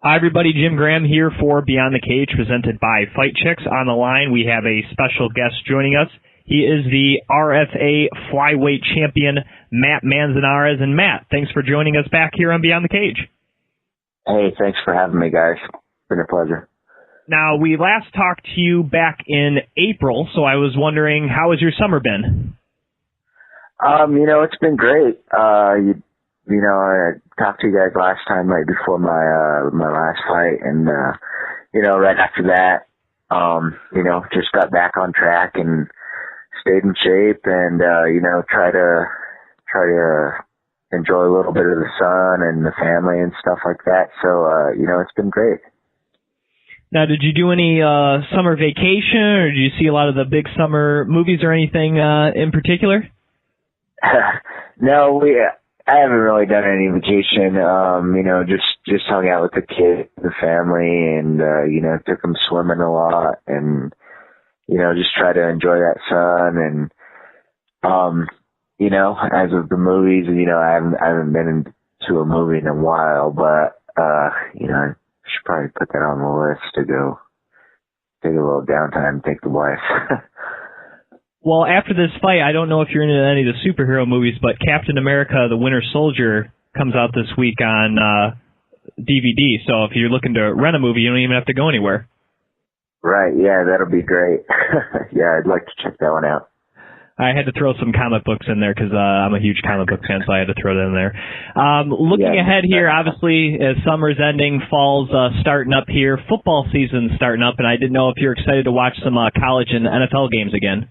Hi, everybody. Jim Graham here for Beyond the Cage, presented by Fight Chicks. On the line, we have a special guest joining us. He is the RFA flyweight champion, Matt Manzanares. And Matt, thanks for joining us back here on Beyond the Cage. Hey, thanks for having me, guys. It's been a pleasure. Now, we last talked to you back in April, so I was wondering, how has your summer been? It's been great. I talked to you guys last time right before my last fight, and right after that, just got back on track and stayed in shape, and try to enjoy a little bit of the sun and the family and stuff like that. So it's been great. Now, did you do any summer vacation, or did you see a lot of the big summer movies or anything in particular? No, I haven't really done any vacation. Just hung out with the kids, the family, and took them swimming a lot, and just try to enjoy that sun. And as of the movies, I haven't been into a movie in a while, but I should probably put that on the list to go take a little downtime, take the wife. Well, after this fight, I don't know if you're into any of the superhero movies, but Captain America, the Winter Soldier, comes out this week on DVD. So if you're looking to rent a movie, you don't even have to go anywhere. Right, yeah, that'll be great. Yeah, I'd like to check that one out. I had to throw some comic books in there because I'm a huge comic book fan, so I had to throw that in there. Looking ahead here, obviously, as summer's ending, fall's starting up here, football season's starting up, and I didn't know if you're excited to watch some college and NFL games again.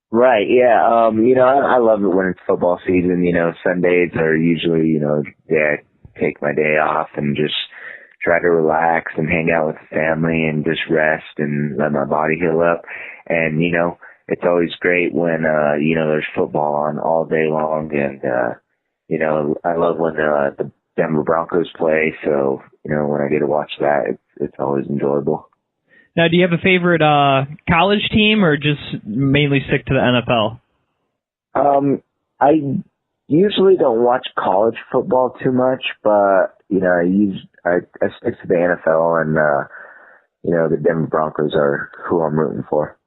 Right, yeah. I love it when it's football season. Sundays are usually, I take my day off and just try to relax and hang out with the family and just rest and let my body heal up. And, it's always great when, there's football on all day long. And, I love when the Denver Broncos play. So, when I get to watch that, it's always enjoyable. Now, do you have a favorite college team, or just mainly stick to the NFL? I usually don't watch college football too much, but I stick to the NFL, and the Denver Broncos are who I'm rooting for.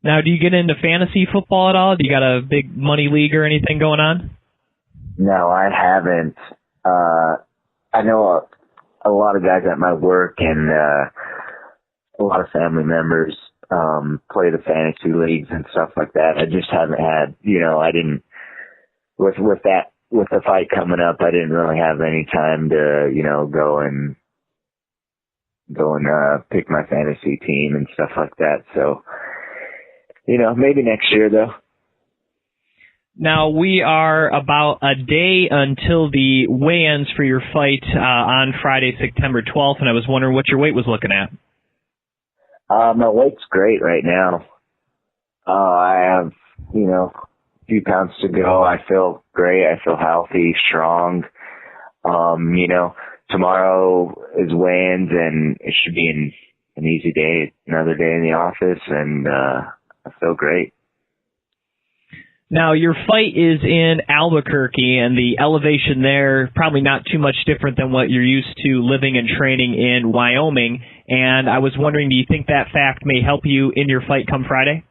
Now, do you get into fantasy football at all? Do you got a big money league or anything going on? No, I haven't. I know a lot of guys at my work and a lot of family members play the fantasy leagues and stuff like that. I just haven't had, I didn't, with the fight coming up, I didn't really have any time to, go and pick my fantasy team and stuff like that. So, maybe next year though. Now, we are about a day until the weigh-ins for your fight on Friday, September 12th, and I was wondering what your weight was looking at. My weight's great right now. I have, a few pounds to go. I feel great. I feel healthy, strong. Tomorrow is weigh-ins, and it should be an easy day, another day in the office, and I feel great. Now, your fight is in Albuquerque, and the elevation there probably not too much different than what you're used to living and training in Wyoming. And I was wondering, do you think that fact may help you in your fight come Friday?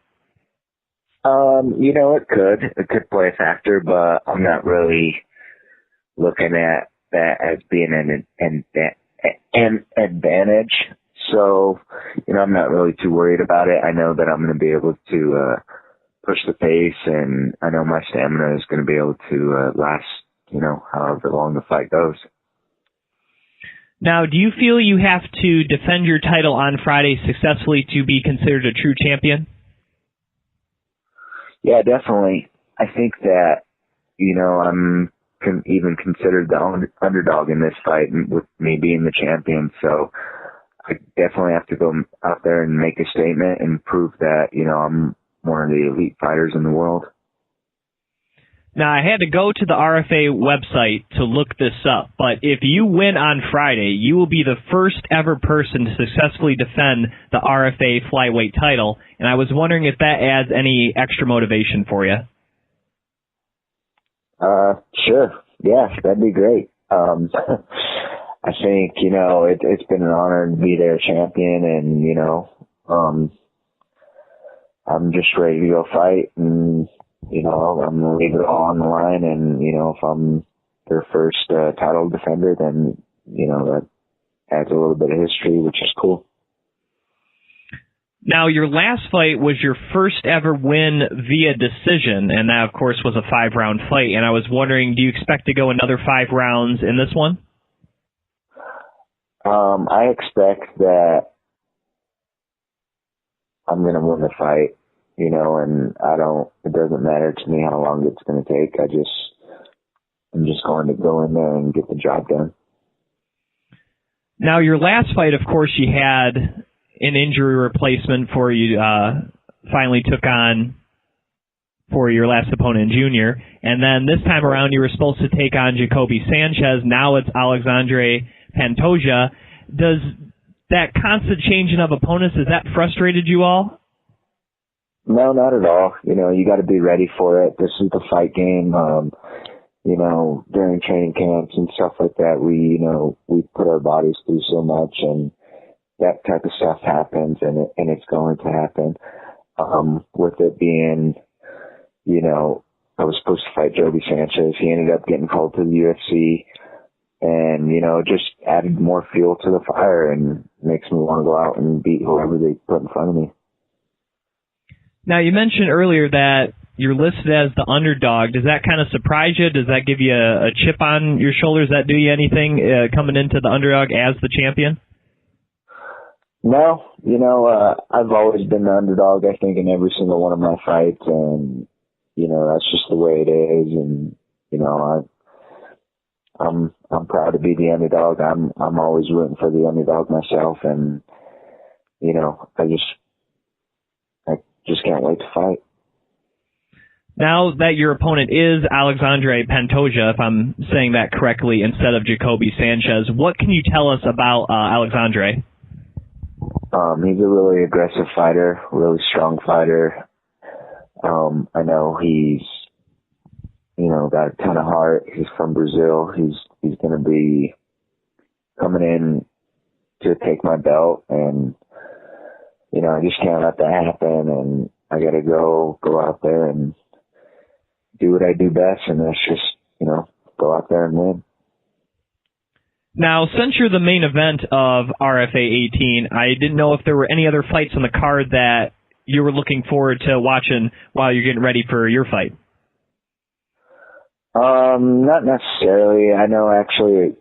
It could. It could play a factor, but I'm not really looking at that as being an advantage. So, I'm not really too worried about it. I know that I'm going to be able to push the pace, and I know my stamina is going to be able to last, however long the fight goes. Now, do you feel you have to defend your title on Friday successfully to be considered a true champion? Yeah, definitely. I think that, I'm even considered the underdog in this fight, with me being the champion. So I definitely have to go out there and make a statement and prove that, I'm one of the elite fighters in the world. Now, I had to go to the RFA website to look this up, but if you win on Friday, you will be the first ever person to successfully defend the RFA flyweight title, and I was wondering if that adds any extra motivation for you. Sure. Yeah, that'd be great. I think, you know, it's been an honor to be their champion, and, you know, I'm just ready to go fight, and, you know, I'm going to leave it all on the line, and, you know, if I'm their first title defender, then, you know, that adds a little bit of history, which is cool. Now, your last fight was your first ever win via decision, and that, of course, was a 5-round fight. And I was wondering, do you expect to go another 5 rounds in this one? I expect that I'm going to win the fight, you know, and it doesn't matter to me how long it's going to take. I'm just going to go in there and get the job done. Now, your last fight, of course, you had an injury replacement for you, finally took on for your last opponent, Junior. And then this time around, you were supposed to take on Jacoby Sanchez. Now it's Alexandre Pantoja. Does that constant changing of opponents, has that frustrated you all? No, not at all. You know, you got to be ready for it. This is the fight game. You know, during training camps and stuff like that, we put our bodies through so much, and that type of stuff happens, and it's going to happen. With it being, you know, I was supposed to fight Joby Sanchez. He ended up getting called to the UFC, and, you know, just added more fuel to the fire and makes me want to go out and beat whoever they put in front of me. Now, you mentioned earlier that you're listed as the underdog. Does that kind of surprise you? Does that give you a chip on your shoulder? Does that do you anything coming into the underdog as the champion? No, you know, I've always been the underdog, I think, in every single one of my fights, and, you know, that's just the way it is, and, you know, I'm proud to be the underdog. I'm always rooting for the underdog myself, and, you know, I just can't wait to fight. Now that your opponent is Alexandre Pantoja, if I'm saying that correctly, instead of Jacoby Sanchez, what can you tell us about Alexandre? He's a really aggressive fighter, really strong fighter. I know he's, you know, got a ton of heart. He's from Brazil. He's going to be coming in to take my belt, and, you know, I just can't let that happen, and I got to go out there and do what I do best, and that's just, you know, go out there and win. Now, since you're the main event of RFA 18, I didn't know if there were any other fights on the card that you were looking forward to watching while you're getting ready for your fight. Not necessarily. I know actually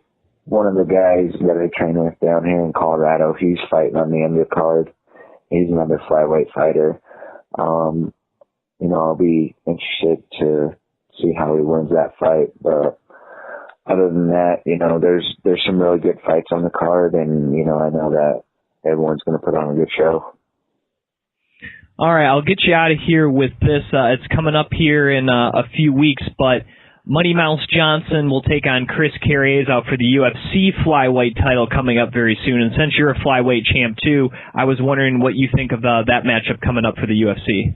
one of the guys that I train with down here in Colorado, he's fighting on the undercard. He's another flyweight fighter. You know, I'll be interested to see how he wins that fight, but other than that, you know, there's some really good fights on the card, and, you know, I know that everyone's going to put on a good show. All right, I'll get you out of here with this. It's coming up here in a few weeks, but Money Mouse Johnson will take on Chris Carriers out for the UFC flyweight title coming up very soon. And since you're a flyweight champ too, I was wondering what you think of that matchup coming up for the UFC.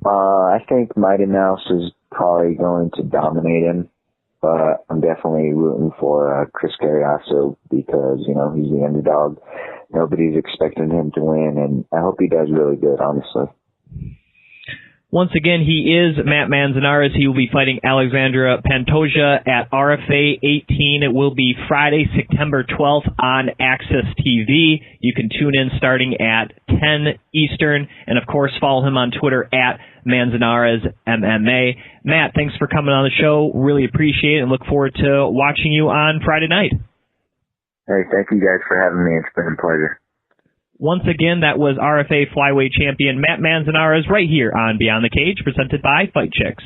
I think Mighty Mouse is probably going to dominate him, but I'm definitely rooting for Chris Carriasso because, you know, he's the underdog. Nobody's expecting him to win, and I hope he does really good, honestly. Once again, he is Matt Manzanares. He will be fighting Alexandre Pantoja at RFA 18. It will be Friday, September 12th on Access TV. You can tune in starting at 10 Eastern. And, of course, follow him on Twitter at Manzanares MMA. Matt, thanks for coming on the show. Really appreciate it and look forward to watching you on Friday night. Hey, thank you guys for having me. It's been a pleasure. Once again, that was RFA flyweight champion Matt Manzanares right here on Beyond the Cage, presented by Fight Chicks.